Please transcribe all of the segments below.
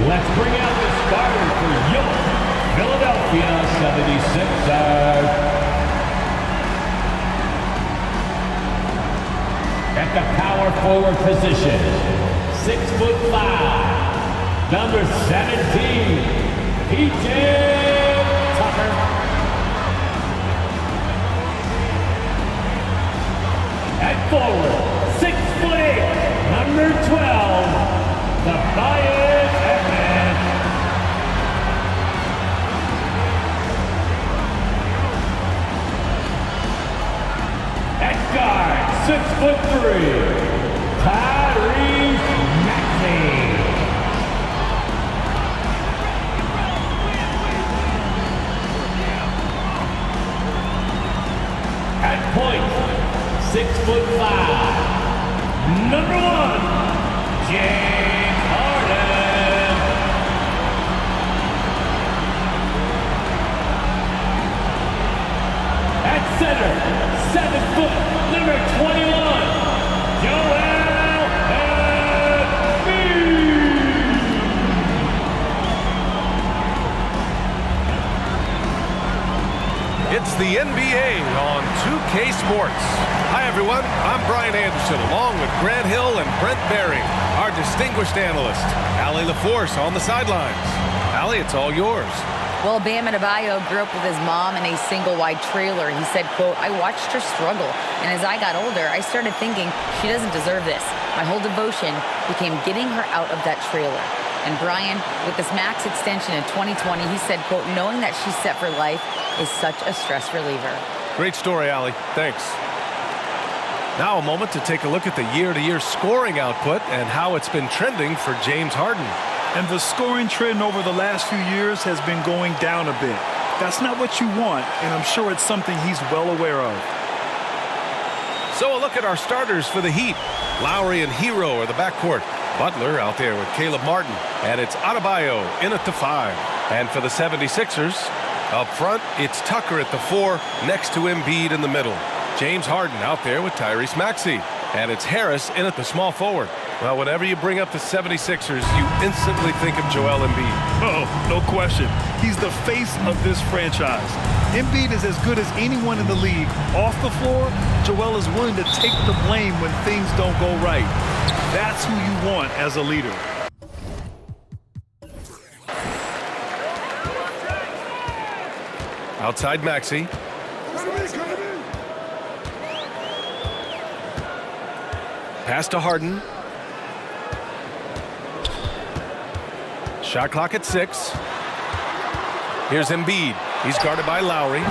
Let's bring out the starter for your Philadelphia 76ers. At the power forward position, 6'5", number 17, PJ Tucker. At forward, 6'8", number 12, Tobias Harris. At guard, 6'3", Tyrese Maxey. At point, 6'5", number 1, James Harden. At center, 7 foot, number 21, Joel Embiid. It's the NBA on 2K Sports. Hi everyone, I'm Brian Anderson along with Grant Hill and Brent Barry, our distinguished analyst. Allie LaForce on the sidelines. Allie, it's all yours. Well, Bam Adebayo grew up with his mom in a single-wide trailer. He said, quote, "I watched her struggle, and as I got older, I started thinking she doesn't deserve this. My whole devotion became getting her out of that trailer." And Brian, with this max extension in 2020, he said, quote, "Knowing that she's set for life is such a stress reliever." Great story, Allie. Thanks. Now a moment to take a look at the year-to-year scoring output and how it's been trending for James Harden. And the scoring trend over the last few years has been going down a bit. That's not what you want, and I'm sure it's something he's well aware of. So a look at our starters for the Heat. Lowry and Hero are the backcourt. Butler out there with Caleb Martin. And it's Adebayo in at the 5. And for the 76ers, up front, it's Tucker at the 4, next to Embiid in the middle. James Harden out there with Tyrese Maxey. And it's Harris in at the small forward. Well, whenever you bring up the 76ers, you instantly think of Joel Embiid. Oh, no question. He's the face of this franchise. Embiid is as good as anyone in the league. Off the floor, Joel is willing to take the blame when things don't go right. That's who you want as a leader. Outside Maxey. Pass to Harden. Shot clock at 6. Here's Embiid. He's guarded by Lowry.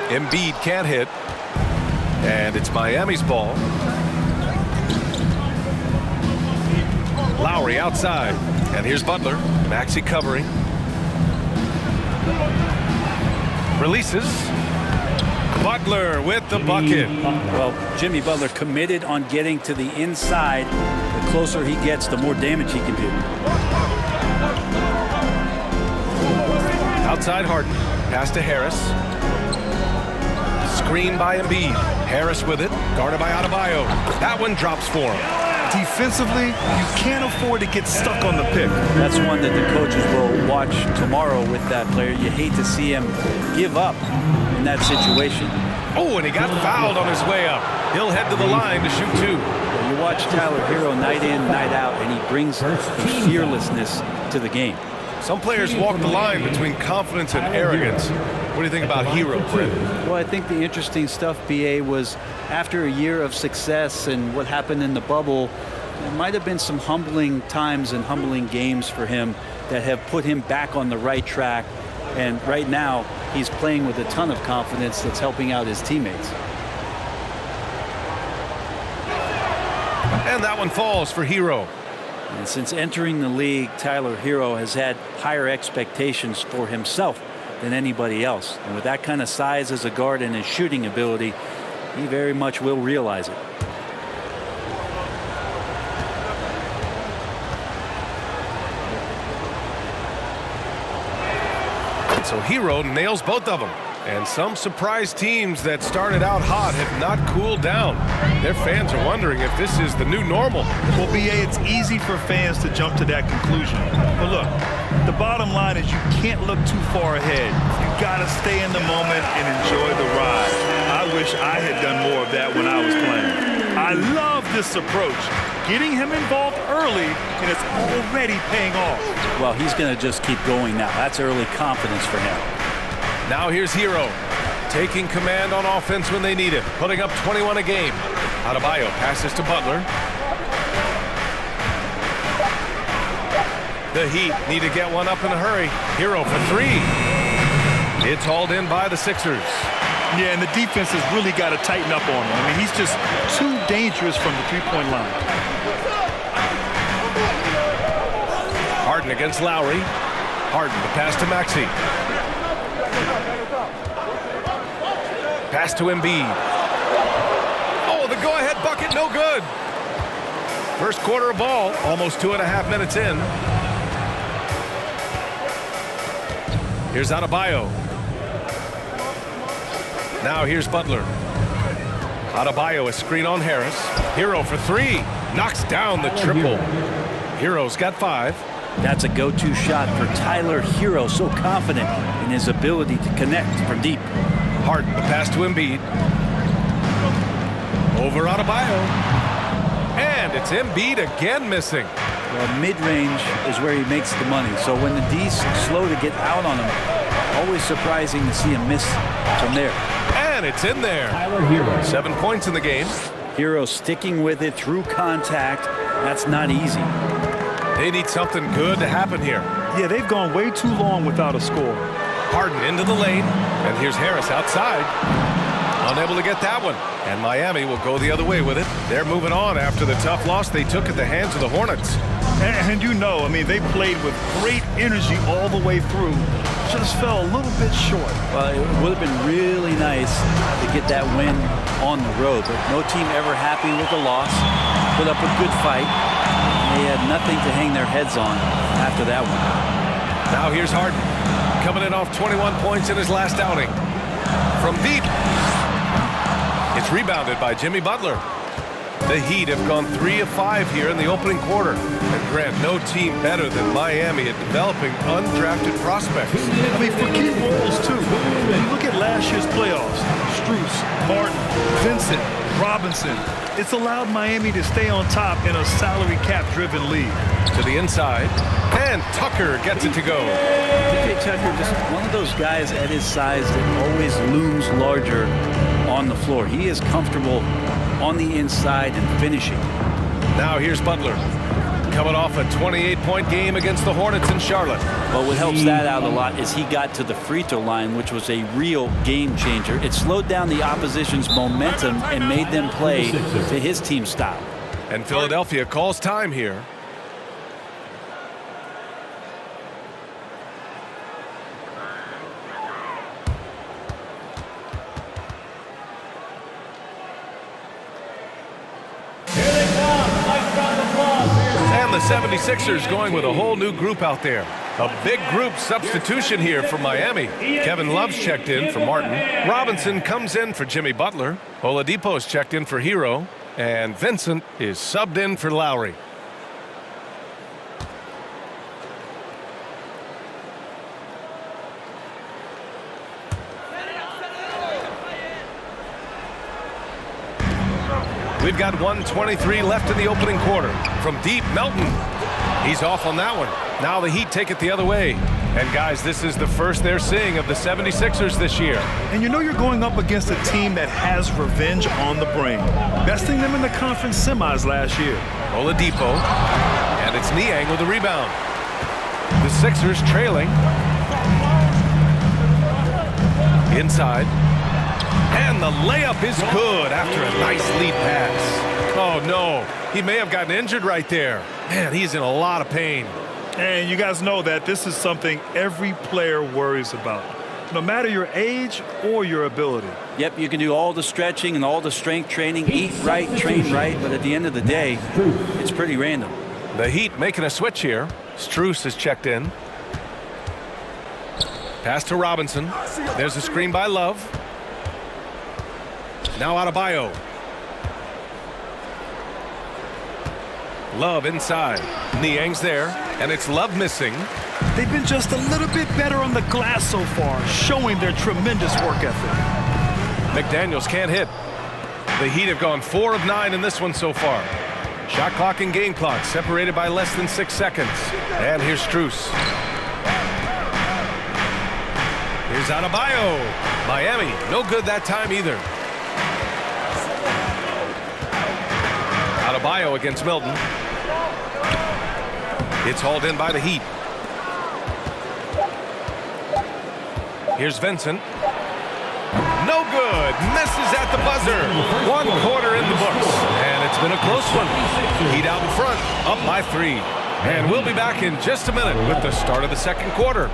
Embiid can't hit. And it's Miami's ball. Lowry outside. And here's Butler. Maxey covering. Releases. Butler with the bucket. Well, Jimmy Butler committed on getting to the inside. The closer he gets, the more damage he can do. Outside Harden. Pass to Harris. Screen by Embiid. Harris with it. Guarded by Adebayo. That one drops for him. Defensively, you can't afford to get stuck on the pick. That's one that the coaches will watch tomorrow with that player. You hate to see him give up in that situation. Oh, and he got fouled on his way up. He'll head to the line to shoot 2. You watch Tyler Hero night in, night out, and he brings a fearlessness to the game. Some players walk the line between confidence and arrogance. What do you think about Hero, Brent? Well, I think the interesting stuff, BA, was after a year of success and what happened in the bubble, there might have been some humbling times and humbling games for him that have put him back on the right track. And right now, he's playing with a ton of confidence that's helping out his teammates. And that one falls for Hero. And since entering the league, Tyler Hero has had higher expectations for himself than anybody else. And with that kind of size as a guard and his shooting ability, he very much will realize it. So Hero nails both of them. And some surprise teams that started out hot have not cooled down. Their fans are wondering if this is the new normal. Well, BA, it's easy for fans to jump to that conclusion. But look, the bottom line is you can't look too far ahead. You got to stay in the moment and enjoy the ride. I wish I had done more of that when I was playing. I love this approach. Getting him involved early, and it's already paying off. Well, he's going to just keep going now. That's early confidence for him. Now here's Hero, taking command on offense when they need it, putting up 21 a game. Adebayo passes to Butler. The Heat need to get one up in a hurry. Hero for three. It's hauled in by the Sixers. Yeah, and the defense has really got to tighten up on him. I mean, he's just too dangerous from the three-point line. Harden against Lowry. Harden, the pass to Maxey. Pass to Embiid. Oh, the go-ahead bucket, no good. First quarter of ball, almost 2.5 minutes in. Here's Adebayo. Now here's Butler. Adebayo, a screen on Harris. Hero for three. Knocks down the triple. Hero's got 5. That's a go-to shot for Tyler Hero, so confident in his ability to connect from deep. Harden, the pass to Embiid. Over Adebayo. And it's Embiid again missing. Well, mid-range is where he makes the money. So when the D's slow to get out on him, always surprising to see him miss from there. And it's in there. Tyler Hero. 7 points in the game. Hero sticking with it through contact. That's not easy. They need something good to happen here. Yeah, they've gone way too long without a score. Harden into the lane. And here's Harris outside. Unable to get that one. And Miami will go the other way with it. They're moving on after the tough loss they took at the hands of the Hornets. And you know, I mean, they played with great energy all the way through. Just fell a little bit short. Well, it would have been really nice to get that win on the road, but no team ever happy with a loss. Put up a good fight. They had nothing to hang their heads on after that one. Now here's Harden, coming in off 21 points in his last outing. From deep. It's rebounded by Jimmy Butler. The Heat have gone 3 of 5 here in the opening quarter. And Grant, no team better than Miami at developing undrafted prospects. I mean, for key roles, too. When you look at last year's playoffs, Strus, Martin, Vincent, Robinson, it's allowed Miami to stay on top in a salary cap-driven league. To the inside, and Tucker gets it to go. PJ Tucker, just one of those guys at his size that always looms larger on the floor. He is comfortable on the inside and finishing. Now here's Butler, coming off a 28-point game against the Hornets in Charlotte. But what helps that out a lot is he got to the free throw line, which was a real game changer. It slowed down the opposition's momentum and made them play to his team style. And Philadelphia calls time here. And the 76ers going with a whole new group out there. A big group substitution here for Miami. Kevin Love's checked in for Martin. Robinson comes in for Jimmy Butler. Oladipo's checked in for Hero. And Vincent is subbed in for Lowry. We've got 1:23 left in the opening quarter. From deep, Melton. He's off on that one. Now the Heat take it the other way. And guys, this is the first they're seeing of the 76ers this year. And you know you're going up against a team that has revenge on the brain, besting them in the conference semis last year. Oladipo. And it's Niang with the rebound. The Sixers trailing. Inside. And the layup is good after a nice lead pass. Oh, no. He may have gotten injured right there. Man, he's in a lot of pain. And you guys know that this is something every player worries about, no matter your age or your ability. Yep, you can do all the stretching and all the strength training, eat right, train right, but at the end of the day, it's pretty random. The Heat making a switch here. Strus is checked in. Pass to Robinson. There's a screen by Love. Now Adebayo. Love inside. Niang's there, and it's Love missing. They've been just a little bit better on the glass so far, showing their tremendous work ethic. McDaniels can't hit. The Heat have gone 4 of 9 in this one so far. Shot clock and game clock separated by less than 6 seconds. And here's Strus. Here's Adebayo. Miami, no good that time either. Adebayo against Milton. It's hauled in by the Heat. Here's Vincent. No good. Misses at the buzzer. 1 quarter in the books. And it's been a close one. Heat out in front, up by 3. And we'll be back in just a minute with the start of the second quarter.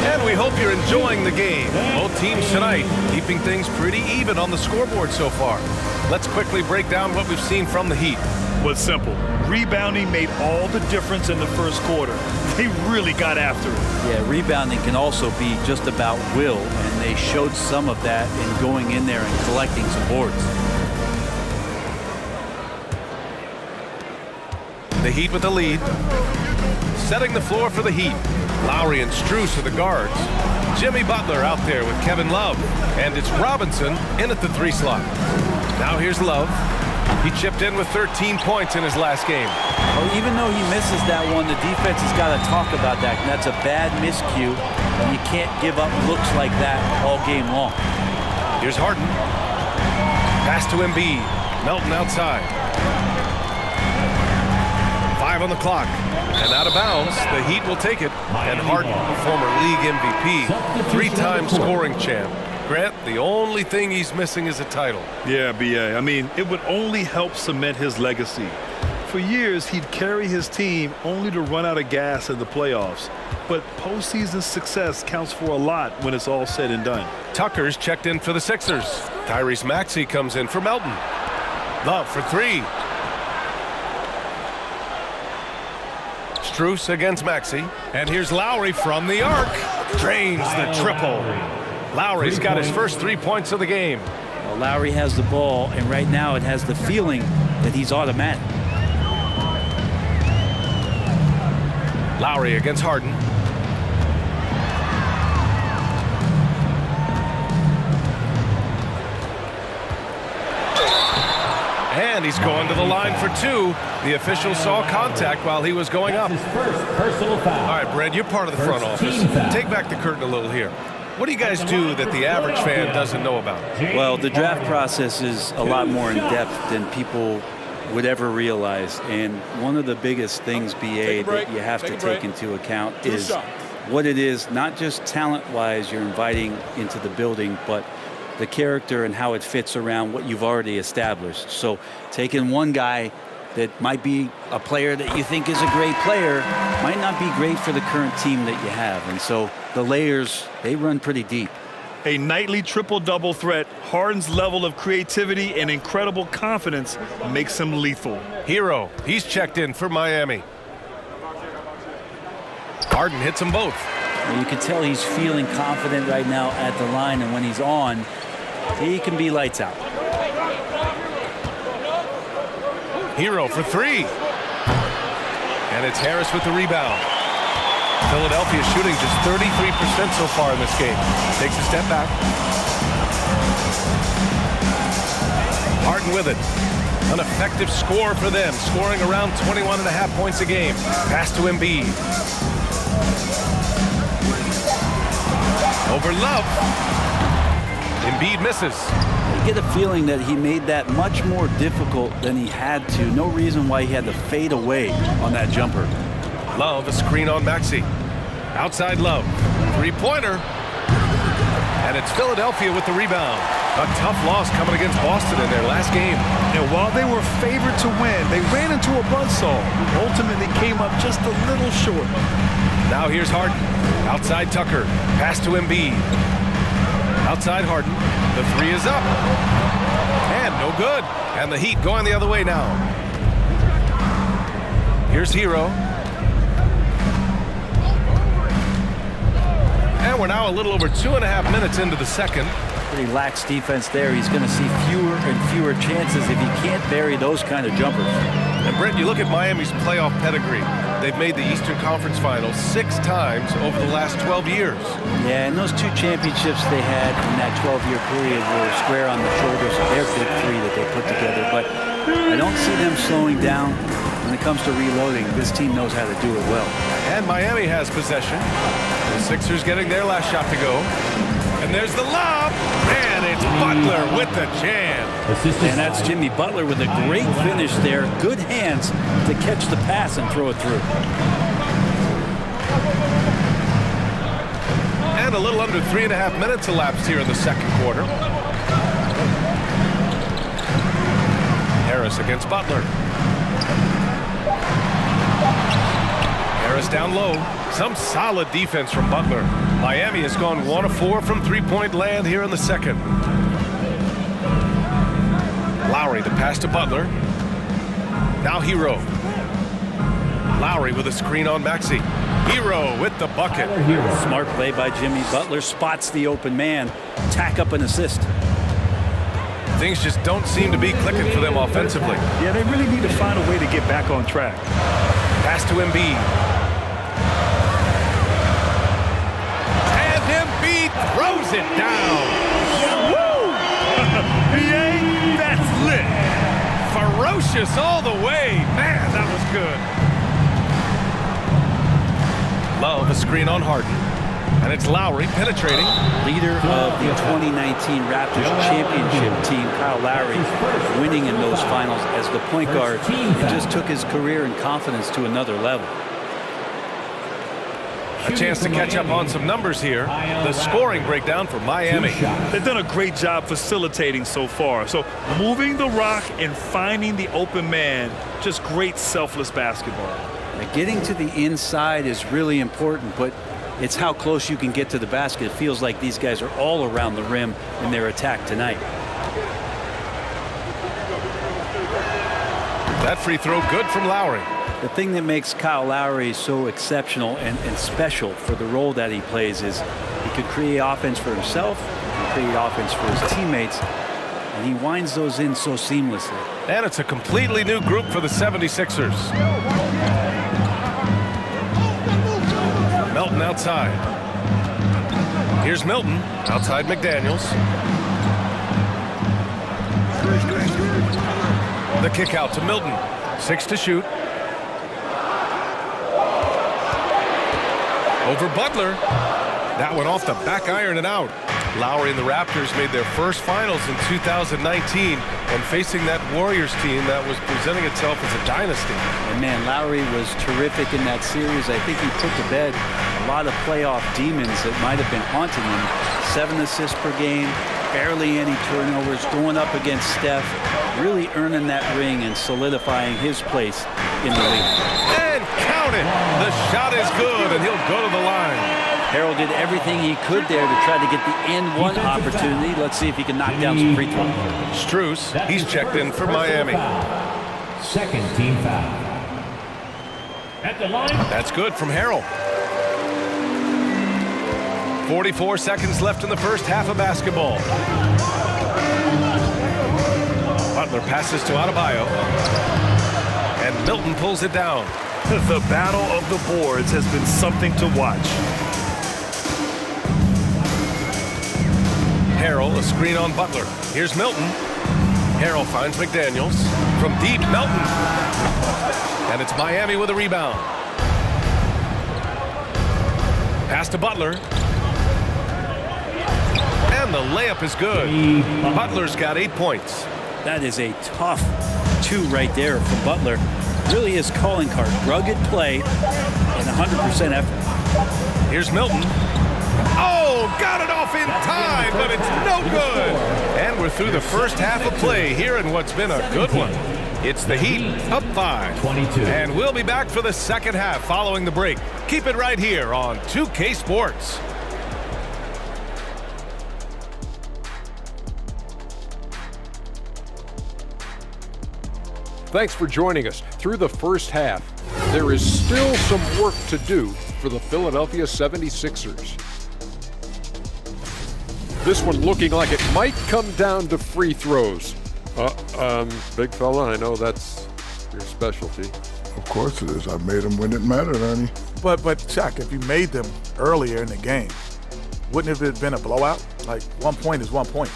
And we hope you're enjoying the game. Both teams tonight keeping things pretty even on the scoreboard so far. Let's quickly break down what we've seen from the Heat. Was simple. Rebounding made all the difference in the first quarter. They really got after it. Yeah, rebounding can also be just about will, and they showed some of that in going in there and collecting some boards. The Heat with the lead. Setting the floor for the Heat. Lowry and Strus are the guards. Jimmy Butler out there with Kevin Love. And it's Robinson in at the 3 slot. Now here's Love. He chipped in with 13 points in his last game. Well, even though he misses that one, the defense has got to talk about that. That's a bad miscue, and you can't give up looks like that all game long. Here's Harden. Pass to Embiid. Melton outside. 5 on the clock. And out of bounds, the Heat will take it. And Harden, former league MVP, 3-time scoring champ. Grant, the only thing he's missing is a title. Yeah, B.A. I mean, it would only help cement his legacy. For years, he'd carry his team only to run out of gas in the playoffs. But postseason success counts for a lot when it's all said and done. Tucker's checked in for the Sixers. Tyrese Maxey comes in for Melton. Love for 3. Strus against Maxey. And here's Lowry from the arc. Drains the triple. Lowry's got his first 3 points of the game. Well, Lowry has the ball, and right now it has the feeling that he's automatic. Lowry against Harden. And he's going to the line for 2. The official saw contact while he was going up. His first personal foul. All right, Brad, you're part of the front office. Take back the curtain a little here. What do you guys do that the average fan doesn't know about? Well, the draft process is a lot more in depth than people would ever realize. And one of the biggest things, BA, that you have to take into account is what it is, not just talent-wise you're inviting into the building, but the character and how it fits around what you've already established. So taking one guy that might be a player that you think is a great player might not be great for the current team that you have. And so the layers, they run pretty deep. A nightly triple-double threat, Harden's level of creativity and incredible confidence makes him lethal. Hero, he's checked in for Miami. Harden hits them both. And you can tell he's feeling confident right now at the line, and when he's on, he can be lights out. Hero for 3. And it's Harris with the rebound. Philadelphia shooting just 33% so far in this game. Takes a step back. Harden with it. An effective score for them, scoring around 21.5 points a game. Pass to Embiid. Over Love. Embiid misses. You get a feeling that he made that much more difficult than he had to. No reason why he had to fade away on that jumper. Love, a screen on Maxey. Outside Love. 3-pointer. And it's Philadelphia with the rebound. A tough loss coming against Boston in their last game. And while they were favored to win, they ran into a buzzsaw. Ultimately came up just a little short. Now here's Harden. Outside Tucker. Pass to Embiid. Outside Harden. The three is up. And no good. And the Heat going the other way now. Here's Hero. And we're now a little over 2.5 minutes into the second. Pretty lax defense there. He's going to see fewer and fewer chances if he can't bury those kind of jumpers. And Brent, you look at Miami's playoff pedigree. They've made the Eastern Conference Finals 6 times over the last 12 years. Yeah, and those 2 championships they had in that 12-year period were square on the shoulders of their big 3 that they put together. But I don't see them slowing down when it comes to reloading. This team knows how to do it well. And Miami has possession. The Sixers getting their last shot to go. And there's the lob. And it's Butler with the jam. And that's Jimmy Butler with a great finish there. Good hands to catch the pass and throw it through. And a little under 3.5 minutes elapsed here in the second quarter. Harris against Butler. Harris down low. Some solid defense from Butler. Miami has gone 1 of 4 from three-point land here in the second. Lowry, the pass to Butler. Now Hero. Lowry with a screen on Maxey. Hero with the bucket. Smart play by Jimmy Butler. Spots the open man. Tack up an assist. Things just don't seem to be clicking for them offensively. Yeah, they really need to find a way to get back on track. Pass to Embiid. And Embiid throws it down. Woo! BA, that's lit. Ferocious all the way. Man, that was good. Love a screen on Harden. And it's Lowry penetrating. Leader of the 2019 Raptors championship team, Kyle Lowry, winning in those finals as the point guard. It just took his career and confidence to another level. A chance to catch up on some numbers here. The scoring breakdown for Miami. They've done a great job facilitating so far. So moving the rock and finding the open man, just great selfless basketball. Getting to the inside is really important, but it's how close you can get to the basket. It feels like these guys are all around the rim in their attack tonight. That free throw good from Lowry. The thing that makes Kyle Lowry so exceptional and special for the role that he plays is he could create offense for himself, he can create offense for his teammates, and he winds those in so seamlessly. And it's a completely new group for the 76ers. Melton outside. Here's Milton outside McDaniels. The kick out to Milton. 6 to shoot. Over Butler. That one off the back iron and out. Lowry and the Raptors made their first finals in 2019 when facing that Warriors team that was presenting itself as a dynasty. And man, Lowry was terrific in that series. I think he put to bed a lot of playoff demons that might have been haunting him. 7 assists per game, barely any turnovers, going up against Steph, really earning that ring and solidifying his place in the league. And count it! The shot is good, and he'll go to the line. Harrell did everything he could there to try to get the and one opportunity. Let's see if he can knock down some free throws. Strus, he's checked in for Miami. Second team foul. At the line. That's good from Harrell. 44 seconds left in the first half of basketball. Butler passes to Adebayo. And Milton pulls it down. The battle of the boards has been something to watch. Harrell, a screen on Butler. Here's Milton. Harrell finds McDaniels. From deep, Melton. And it's Miami with a rebound. Pass to Butler. And the layup is good. Butler's got 8 points. That is a tough 2 right there from Butler. Really his calling card. Rugged play and 100% effort. Here's Milton. Oh, got it off in time, but it's no good. And we're through the first half of play here in what's been a good one. It's the Heat up 5. 22. And we'll be back for the second half following the break. Keep it right here on 2K Sports. Thanks for joining us through the first half. There is still some work to do for the Philadelphia 76ers. This one looking like it might come down to free throws. Big fella, I know that's your specialty. Of course it is. I made them when it mattered, Ernie. But Shaq, if you made them earlier in the game, wouldn't it have been a blowout? Like, 1 point is 1 point.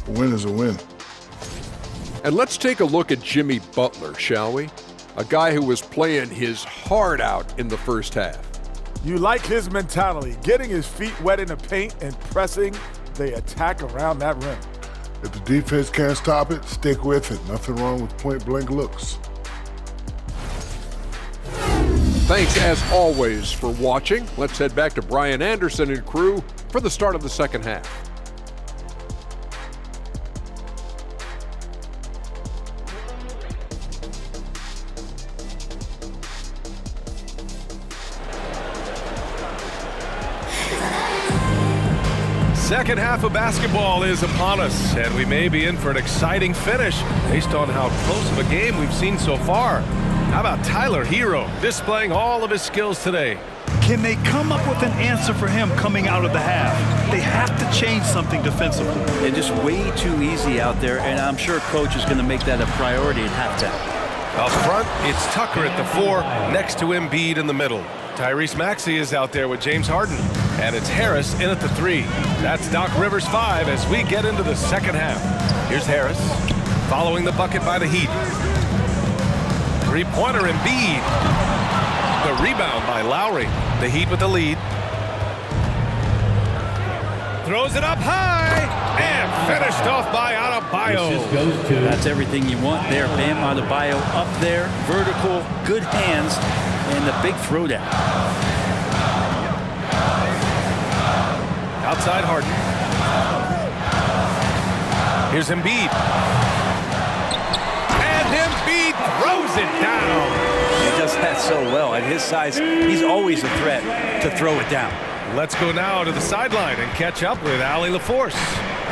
A win is a win. And let's take a look at Jimmy Butler, shall we? A guy who was playing his heart out in the first half. You like his mentality, getting his feet wet in the paint and pressing the attack around that rim. If the defense can't stop it, stick with it. Nothing wrong with point-blank looks. Thanks, as always, for watching. Let's head back to Brian Anderson and crew for the start of the second half. Second half of basketball is upon us, and we may be in for an exciting finish based on how close of a game we've seen so far. How about Tyler Hero displaying all of his skills today? Can they come up with an answer for him coming out of the half? They have to change something defensively. They're just way too easy out there, and I'm sure coach is going to make that a priority at halftime. Up front, it's Tucker at the 4, next to Embiid in the middle. Tyrese Maxey is out there with James Harden, and it's Harris in at the 3. That's Doc Rivers 5 as we get into the second half. Here's Harris, following the bucket by the Heat. Three-pointer Embiid. The rebound by Lowry. The Heat with the lead. Throws it up high, and finished off by Adebayo. This goes to That's everything you want there. Bam Adebayo up there, vertical, good hands, and the big throwdown. Outside Harden. Here's Embiid. And Embiid throws it down. He does that so well. At his size, he's always a threat to throw it down. Let's go now to the sideline and catch up with Allie LaForce.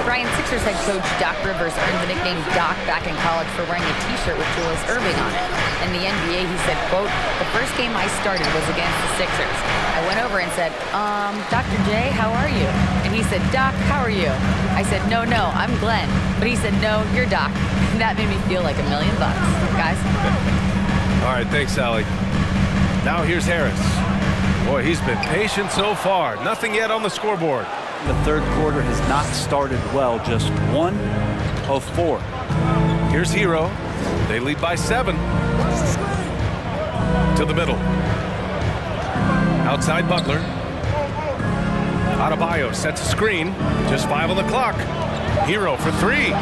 Brian, Sixers head coach Doc Rivers earned the nickname Doc back in college for wearing a T-shirt with Julius Erving on it. In the NBA, he said, quote, "The first game I started was against the Sixers. I went over and said, Dr. J, how are you?" And he said, "Doc, how are you?" I said, No, I'm Glenn." But he said, "No, you're Doc." And that made me feel like $1 million, guys. All right, thanks, Allie. Now here's Harris. Boy, he's been patient so far. Nothing yet on the scoreboard. The third quarter has not started well, just 1 of 4. Here's Hero. They lead by 7. To the middle. Outside Butler. Adebayo sets a screen. Just 5 on the clock. Hero for 3.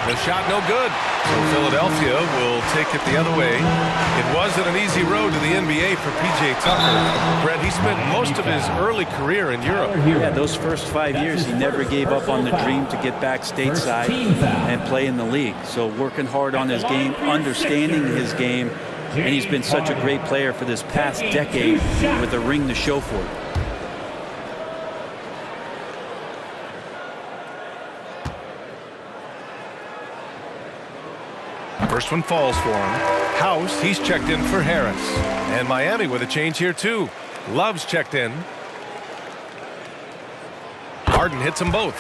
The shot no good. So Philadelphia will take it the other way. It wasn't an easy road to the NBA for P.J. Tucker. Brett, he spent most of his early career in Europe. Yeah, those first 5 years, he never gave up on the dream to get back stateside and play in the league. So working hard on his game, understanding his game, and he's been such a great player for this past decade with a ring to show for it. First one falls for him. House, he's checked in for Harris. And Miami with a change here too. Love's checked in. Harden hits them both.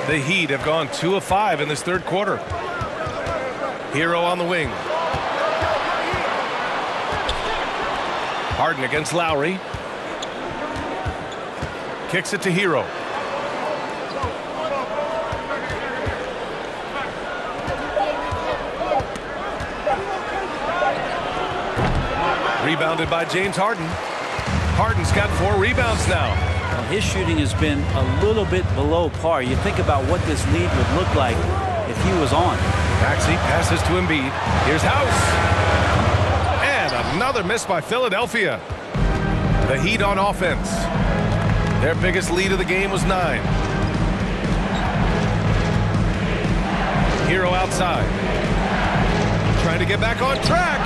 The Heat have gone 2 of 5 in this third quarter. Hero on the wing. Harden against Lowry. Kicks it to Hero. Rebounded by James Harden. Harden's got 4 rebounds now. Well, his shooting has been a little bit below par. You think about what this lead would look like if he was on. Maxey passes to Embiid. Here's House. And another miss by Philadelphia. The Heat on offense. Their biggest lead of the game was 9. Hero outside. Trying to get back on track.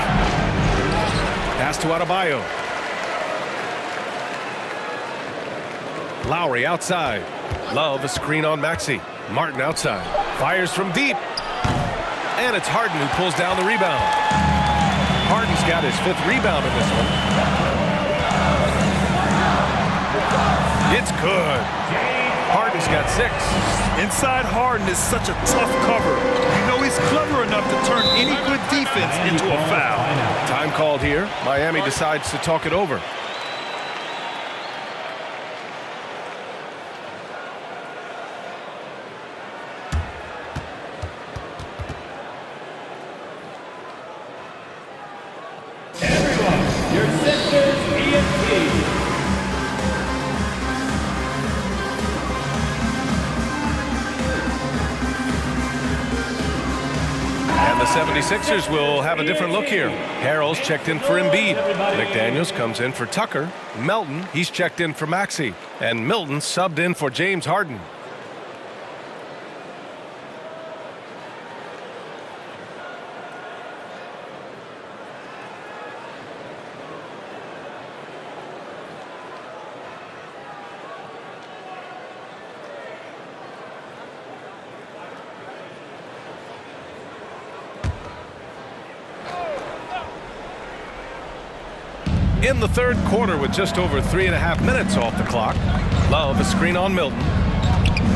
Pass to Adebayo. Lowry outside. Love a screen on Maxey. Martin outside. Fires from deep. And it's Harden who pulls down the rebound. Harden's got his 5th rebound in this one. It's good. Harden's got 6. Inside Harden is such a tough cover. You know he's clever enough to turn any good defense into a foul. Time called here. Miami decides to talk it over. Everyone, your Sixers EMT. And the 76ers will have a different look here. Harrell's checked in for Embiid. McDaniels comes in for Tucker. Melton, he's checked in for Maxey. And Milton subbed in for James Harden. In the 3rd quarter with just over 3.5 minutes off the clock. Love a screen on Milton.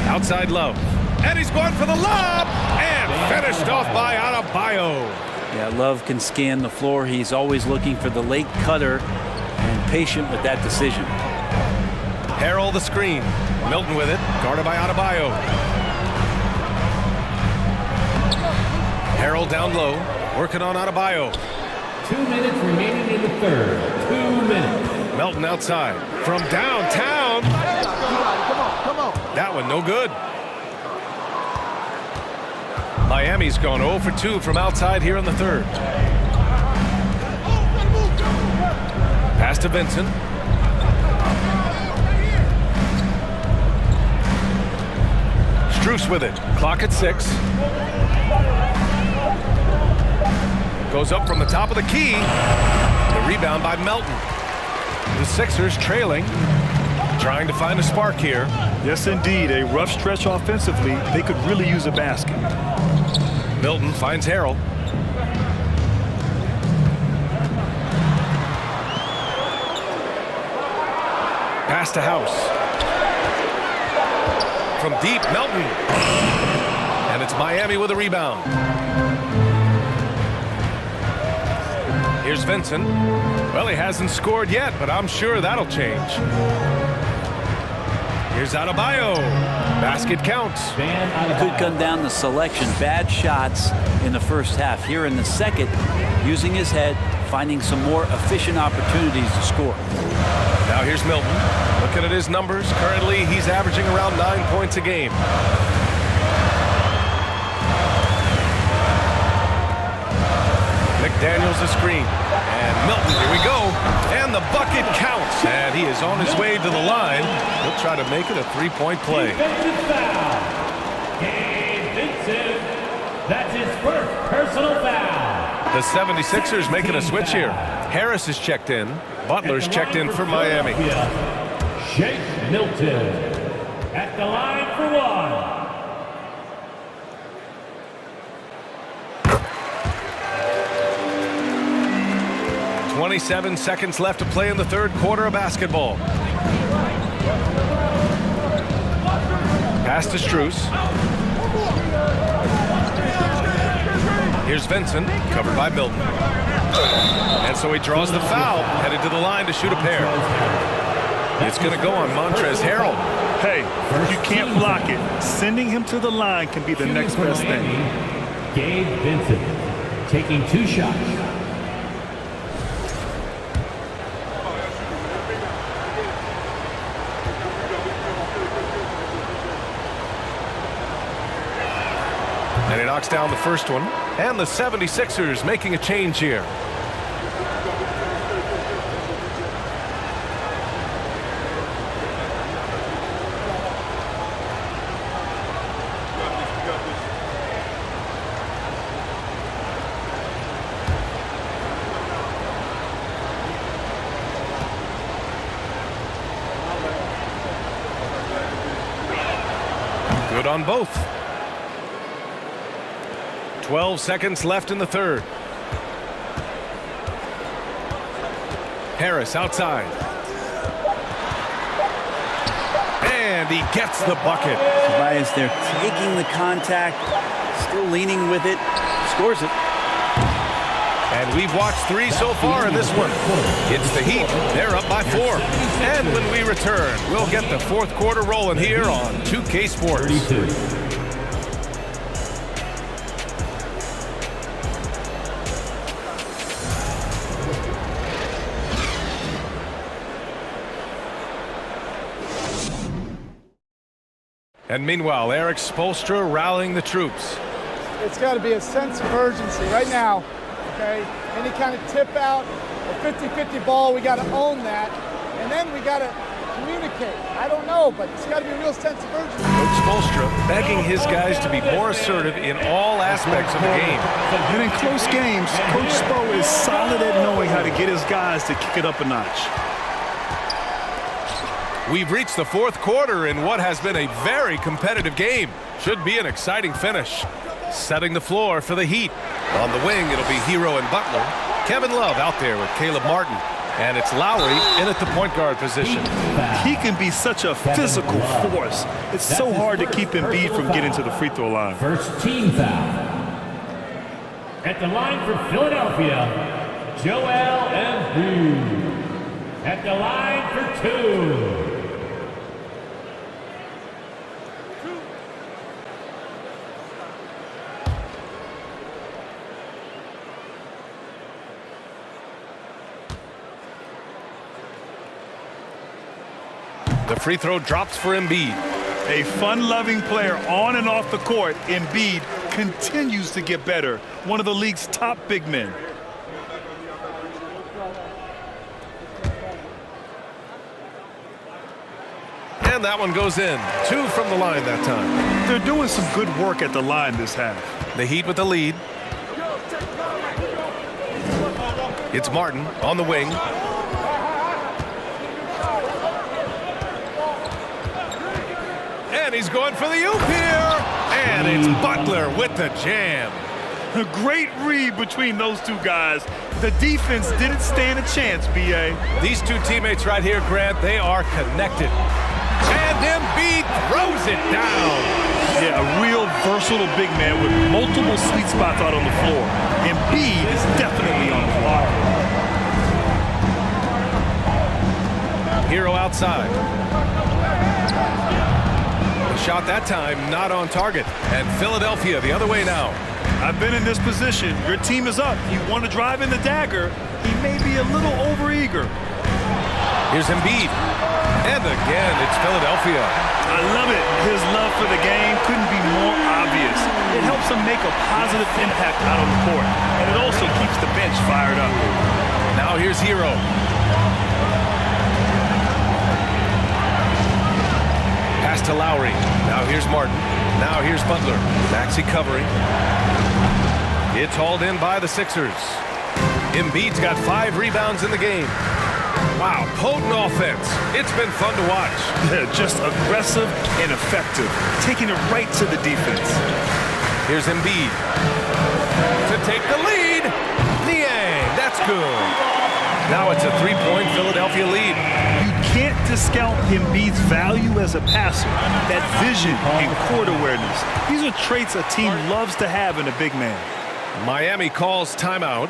Outside Love. And he's going for the lob. And finished off by Adebayo. Yeah, Love can scan the floor. He's always looking for the late cutter and patient with that decision. Harrell the screen. Milton with it. Guarded by Adebayo. Harrell down low. Working on Adebayo. 2 minutes remaining in the 3rd. 2 minutes. Melton outside. From downtown. Come on. That one no good. Miami's gone 0 for 2 from outside here in the 3rd. Pass to Vincent. Strus with it. Clock at 6. Goes up from the top of the key. The rebound by Melton. The Sixers trailing. Trying to find a spark here. Yes, indeed. A rough stretch offensively. They could really use a basket. Milton finds Harrell. Pass to House. From deep, Melton. And it's Miami with a rebound. Here's Vincent. Well, he hasn't scored yet, but I'm sure that'll change. Here's Adebayo. Basket counts. Could come down to selection. Bad shots in the first half. Here in the second, using his head, finding some more efficient opportunities to score. Now here's Milton. Looking at his numbers. Currently, he's averaging around 9 points a game. McDaniels the screen. And Milton, here we go. And the bucket counts. And he is on his way to the line. He'll try to make it a 3-point play. Defensive foul. Gabe Vincent. That's his 1st personal foul. The 76ers making a switch here. Harris is checked in. Butler's checked in for Miami. Shake Milton at the line for 1. 27 seconds left to play in the 3rd quarter of basketball. Pass to Strus. Here's Vincent, covered by Milton. And so he draws the foul, headed to the line to shoot a pair. It's going to go on Montrezl Harrell. Hey, you can't block it. Sending him to the line can be the next best thing. Gabe Vincent taking 2 shots. And he knocks down the first one. And the 76ers making a change here. good on both. 12 seconds left in the third. Harris outside. And he gets the bucket. Tobias there taking the contact, still leaning with it, scores it. And we've watched 3 so far in this one. It's the Heat. They're up by 4. And when we return, we'll get the fourth quarter rolling here on 2K Sports. 32. And meanwhile, Eric Spoelstra rallying the troops. It's got to be a sense of urgency right now, okay? Any kind of tip out, a 50-50 ball, we got to own that. And then we got to communicate. I don't know, but it's got to be a real sense of urgency. Coach Spoelstra begging his guys to be more assertive in all aspects of the game. And in close games, Coach Spo is solid at knowing how to get his guys to kick it up a notch. We've reached the fourth quarter in what has been a very competitive game. Should be an exciting finish. Setting the floor for the Heat. On the wing, it'll be Hero and Butler. Kevin Love out there with Caleb Martin. And it's Lowry in at the point guard position. He can be such a physical force. It's so hard to keep Embiid from getting to the free throw line. First team foul. At the line for Philadelphia, Joel Embiid. At the line for 2. The free throw drops for Embiid. A fun-loving player on and off the court, Embiid continues to get better. One of the league's top big men. And that one goes in. 2 from the line that time. They're doing some good work at the line this half. The Heat with the lead. It's Martin on the wing. And he's going for the oop here. And it's Butler with the jam. A great read between those two guys. The defense didn't stand a chance, B.A. These two teammates right here, Grant, they are connected. And Embiid throws it down. Yeah, a real versatile big man with multiple sweet spots out on the floor. Embiid is definitely on the block. Hero outside. The shot that time not on target. And Philadelphia the other way now. I've been in this position. Your team is up. You want to drive in the dagger. He may be a little overeager. Here's Embiid. And again, it's Philadelphia. I love it. His love for the game couldn't be more obvious. It helps him make a positive impact out on the court. And it also keeps the bench fired up. Now here's Hero. Pass to Lowry. Now here's Martin. Now here's Butler. Maxey covering. It's hauled in by the Sixers. Embiid's got 5 rebounds in the game. Wow, potent offense. It's been fun to watch. Yeah, just aggressive and effective, taking it right to the defense. Here's Embiid to take the lead. Niang, that's good. Now it's a 3-point Philadelphia lead. You can't discount Embiid's value as a passer, that vision and court awareness. These are traits a team loves to have in a big man. Miami calls timeout.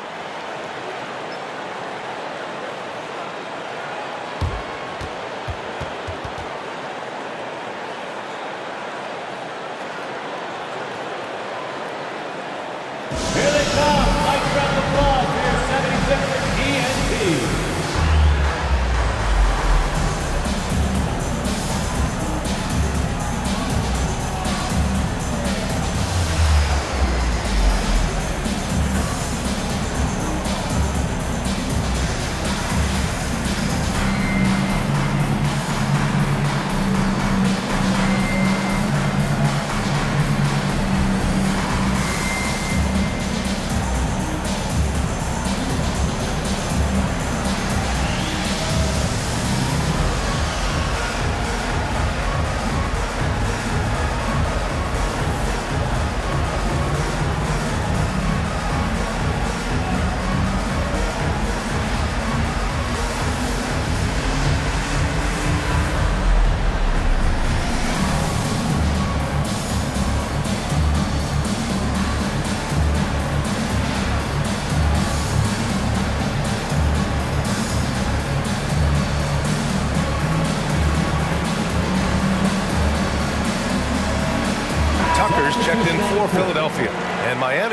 Here they come. Lights round the applause for your 76ers TNT.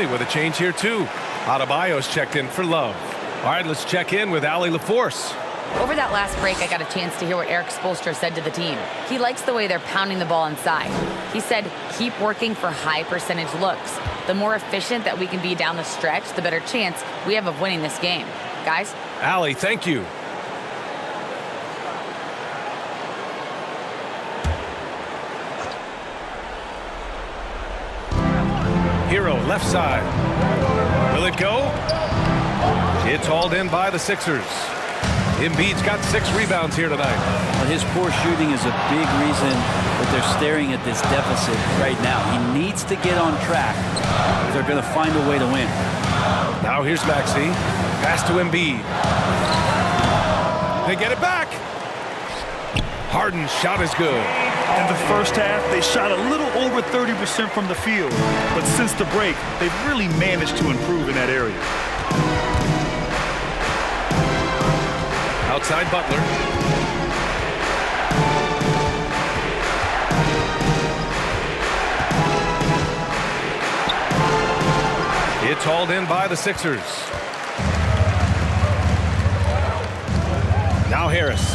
Miami with a change here too. Adebayo's checked in for Love. All right, let's check in with Allie LaForce. Over that last break, I got a chance to hear what Eric Spoelstra said to the team. He likes the way they're pounding the ball inside. He said, keep working for high percentage looks. The more efficient that we can be down the stretch, the better chance we have of winning this game. Guys? Allie, thank you. Hero, left side. Will it go? It's hauled in by the Sixers. Embiid's got 6 rebounds here tonight. Well, his poor shooting is a big reason that they're staring at this deficit right now. He needs to get on track if they're going to find a way to win. Now here's Maxey. Pass to Embiid. They get it back. Harden's shot is good. In the first half, they shot a little over 30% from the field. But since the break, they've really managed to improve in that area. Outside Butler. It's hauled in by the Sixers. Now Harris.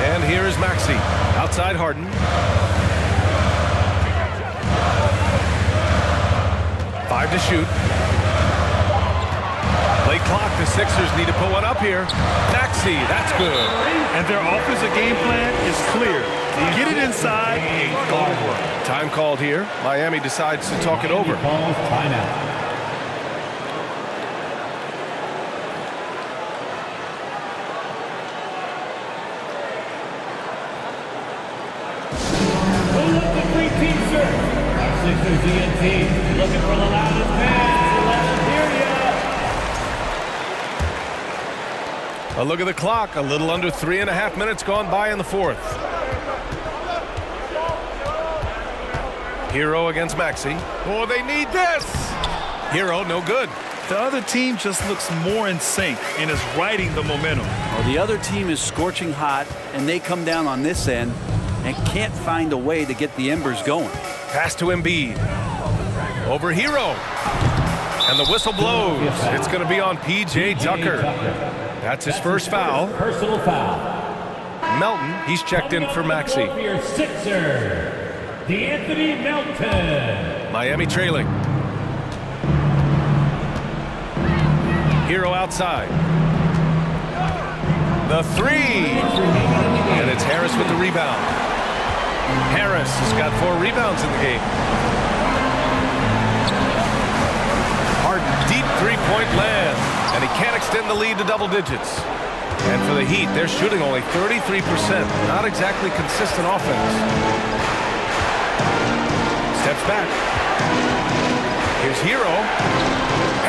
And here is Maxey. Outside Harden. Five to shoot. Late clock. The Sixers need to put one up here. Maxey, that's good. And their offensive game plan is clear. Get it inside and guard work. Time called here. Miami decides to talk it over. Calls timeout. Sixers DNT looking for the loudest pass. Let them hear ya. A look at the clock. A little under 3.5 minutes gone by in the fourth. Hero against Maxey. Oh, they need this. Hero, no good. The other team just looks more in sync and is riding the momentum. Well, the other team is scorching hot, and they come down on this end and can't find a way to get the embers going. Pass to Embiid. Over Hero. And the whistle blows. It's going to be on P.J. Tucker. That's his first foul. Personal foul. Melton, he's checked in for Maxey. For your Sixer, D'Anthony Melton. Miami trailing. Hero outside. The three. And it's Harris with the rebound. Harris has got 4 rebounds in the game. Harden, deep three-point land. And he can't extend the lead to double digits. And for the Heat, they're shooting only 33%. Not exactly consistent offense. Steps back. Here's Hero.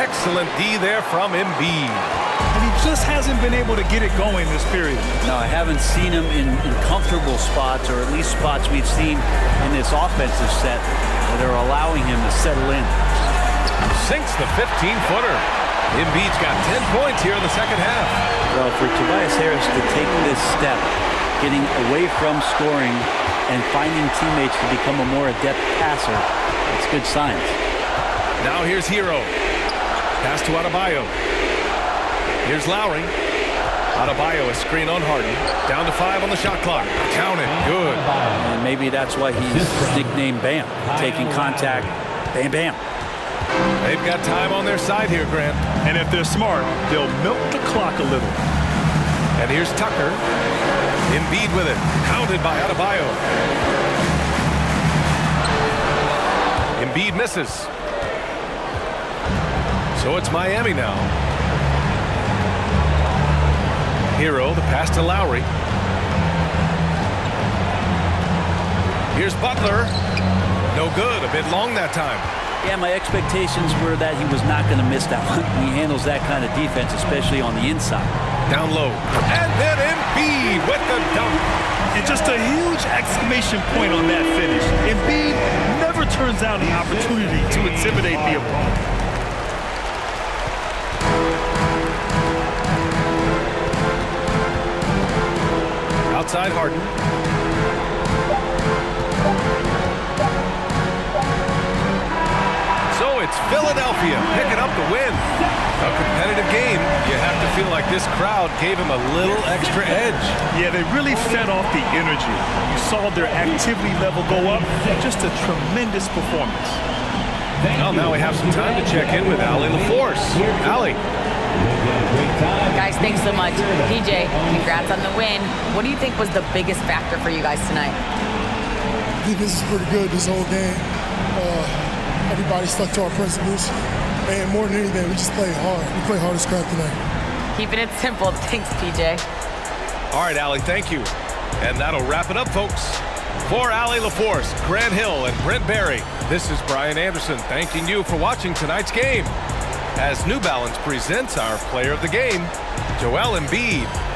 Excellent D there from Embiid. And he just hasn't been able to get it going this period. No, I haven't seen him in comfortable spots, or at least spots we've seen in this offensive set that are allowing him to settle in. Sinks the 15-footer. Embiid's got 10 points here in the second half. Well, for Tobias Harris to take this step, getting away from scoring and finding teammates to become a more adept passer, that's good signs. Now here's Hero. Pass to Adebayo. Here's Lowry. Adebayo is screen on Harden. Down to 5 on the shot clock. Count it. Good. And maybe that's why he's nicknamed Bam. Taking contact, bam, bam. They've got time on their side here, Grant. And if they're smart, they'll milk the clock a little. And here's Tucker. Embiid with it. Counted by Adebayo. Embiid misses. So it's Miami now. Hero, the pass to Lowry. Here's Butler. No good. A bit long that time. Yeah, my expectations were that he was not going to miss that one. He handles that kind of defense, especially on the inside. Down low. And then Embiid with the dunk. And just a huge exclamation point on that finish. Embiid never turns down the opportunity to intimidate the opponent. Outside Harden. it's Philadelphia picking up the win. A competitive game. You have to feel like this crowd gave him a little extra edge. Yeah, they really fed off the energy. You saw their activity level go up. Just a tremendous performance. Well, now we have some time to check in with Allie LaForce. Allie. Guys, thanks so much. PJ, congrats on the win. What do you think was the biggest factor for you guys tonight? Defense is pretty good this whole game. Everybody stuck to our principles. And more than anything, we just played hard. We played hard as crap tonight. Keeping it simple. Thanks, PJ. All right, Allie, thank you. And that'll wrap it up, folks. For Allie LaForce, Grant Hill, and Brent Barry, this is Brian Anderson thanking you for watching tonight's game. As New Balance presents our player of the game, Joel Embiid.